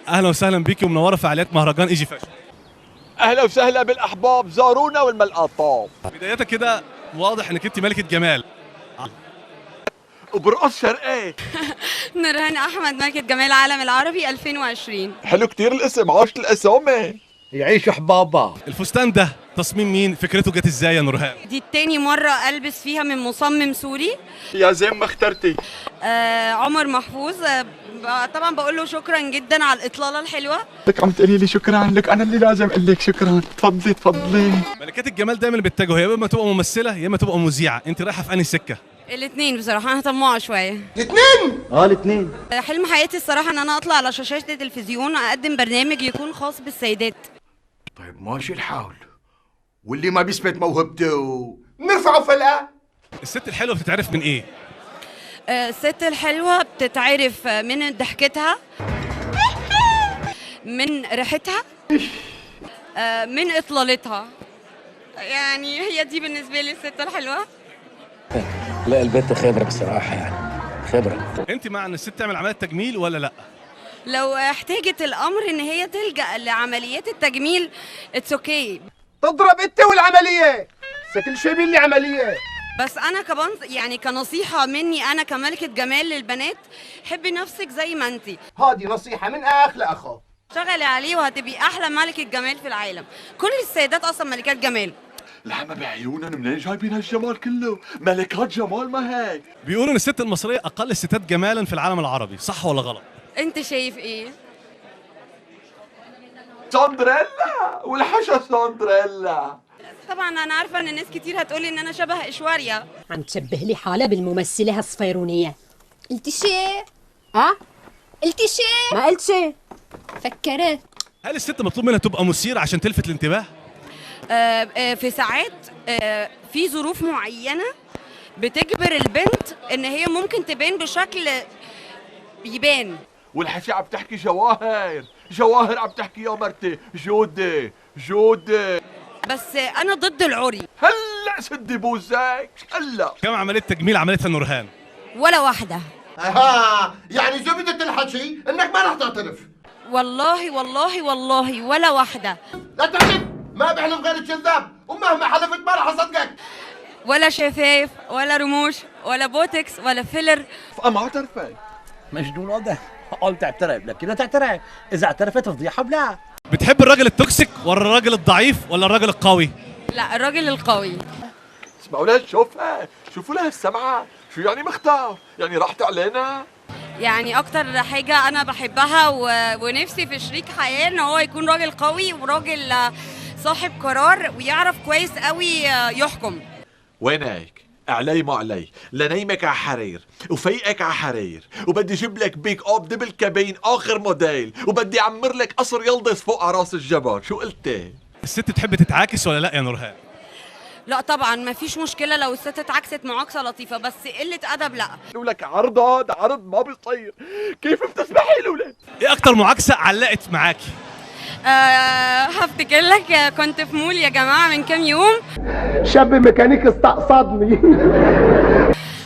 اهلا وسهلا بيكي ومنوره فعاليات مهرجان ايجي فاشن. اهلا وسهلا بالاحباب، زارونا والملقطاب. بدايه كده واضح انك انت ملكه جمال وبرقص شرقي. نورهان احمد، ملكة جمال العالم العربي 2020. حلو كتير الاسم، عاشت الاسامي. يعيشوا حبابا. الفستان ده تصميم مين؟ فكرته جت ازاي يا نورهان؟ دي التاني مرة البس فيها من مصمم سوري. يا زين ما اخترتي. عمر محفوظ. طبعا بقول له شكرا جدا على الاطلالة الحلوة. لك عم تقولي لي شكرا، لك انا اللي لازم اقول لك شكرا. تفضلي تفضلي. ملكات الجمال دايما بيتجهوا يا اما تبقى ممثله يا اما تبقى مذيعه، انت رايحه في انهي سكه؟ الاثنين بصراحة، انا طماعة شوية. الاثنين. حلم حياتي الصراحة ان انا اطلع على شاشات التلفزيون اقدم برنامج يكون خاص بالسيدات. طيب ماشي الحال، واللي ما بيثبت موهبته نرفعه فلقة. الست الحلوه بتتعرف من ايه؟ الست الحلوة بتتعرف من ضحكتها، من ريحتها، من اطلالتها. يعني هي دي بالنسبة لي الست الحلوة. لا البنت خبرة بصراحة، يعني خبرة. انت مع ان الست تعمل عمليه تجميل ولا لا؟ لو احتاجت الامر ان هي تلجأ لعمليات التجميل اتس اوكي. تضرب انت والعملية، كل شيء لي عملية. بس انا يعني كنصيحة مني انا كملكة جمال للبنات، حبي نفسك زي ما انتي. هذه نصيحة من اخ لاخو. اشتغلي عليه وهتبقي احلى ملكة جمال في العالم. كل السيدات اصلا ملكات جمال. لحمة بعيوننا، منين جايبين هالجمال كله؟ ملكات جمال ما هيك. بيقولوا ان الست المصريه اقل الستات جمالا في العالم العربي، صح ولا غلط؟ انت شايف ايه؟ سندريلا والحشا سندريلا. طبعا انا عارفة ان ناس كتير هتقولي ان انا شبه ايشواريا. عم تشبه لي حالها بالممثلة الصفيرونية. قلتي شيء؟ قلتي شيء؟ ما قلت شيء. فكرت. هل الست مطلوب منها تبقى مثيره عشان تلفت الانتباه؟ في ساعات في ظروف معينة بتجبر البنت ان هي ممكن تبان بشكل يبان. والحشا عم تحكي جواهر، جواهر عم تحكي يا مرتي. جودة جودة. بس انا ضد العري. هلا سدي بوزك هلا. كم عمليه تجميل عملتها نورهان؟ ولا واحدة. يعني زبدة الحكي انك ما رح تعترف. والله والله والله ولا واحدة. لا تعترف، ما بحلف غير الكذاب، ومهما حلفت ما رح اصدقك. ولا شفايف ولا رموش ولا بوتكس ولا فيلر. ما اعترفت. مجنون هذا. قال تعترف لكن لا تعترف، إذا اعترفت فضيحة بلا. بتحب الراجل التوكسيك ولا الراجل الضعيف ولا الراجل القوي؟ لا، الراجل القوي. اسمعوا لها شوفها، شوفوا لها السمعة. شو يعني مختار؟ يعني راحت علينا؟ يعني اكتر حاجة انا بحبها ونفسي في شريك حياة ان هو يكون راجل قوي وراجل صاحب قرار ويعرف كويس قوي يحكم. وينك؟ علي ما علي، لنيمك على حرير وفيقك على حرير، وبدي اجيب لك بيك اب دبل كابين اخر موديل، وبدي اعمر لك قصر يلدس فوق على راس الجبل. شو قلتي؟ الست تحب تتعاكس ولا لا يا نورهان؟ لا طبعا ما فيش مشكلة لو الست اتعكست معاكسة لطيفة، بس قلة ادب لا. قالوا لك عرض، هذا عرض ما بيصير. كيف بتسمحي له لك؟ ايه اكتر معاكسه علقت معاكي؟ هفتكر لك، كنت في مول يا جماعة من كام يوم، شاب ميكانيك استقصدني.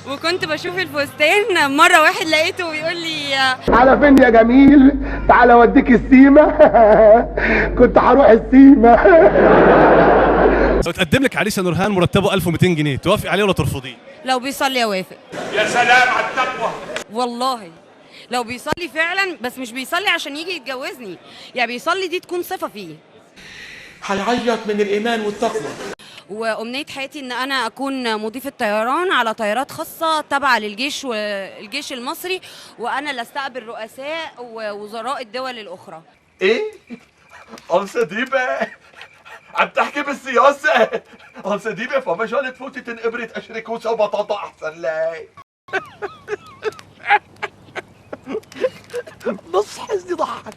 وكنت بشوف الفستان، مرة واحد لقيته بيقول لي على فين يا جميل؟ تعالى اوديك السيما. كنت هروح السيما. لو تقدم لك عريس يا نورهان مرتبه 1200 جنيه، توافقي عليه ولا ترفضيه؟ لو بيصلي اوافق. يا سلام على التقوى. والله لو بيصلي فعلا، بس مش بيصلي عشان يجي يتجوزني، يعني بيصلي دي تكون صفة فيه. هنعيط من الإيمان والتقوى. وأمنية حياتي إن أنا أكون مضيفة طيران على طيارات خاصة تابعة للجيش والجيش المصري، وأنا اللي أستقبل رؤساء ووزراء الدول الأخرى. ايه؟ أنسة ديبة عم تحكي بالسياسة. أنسة ديبة فما جال تفوتي تنقبري تقشري كوسة وبطاطا أحسن لك. نص حزني ضحك.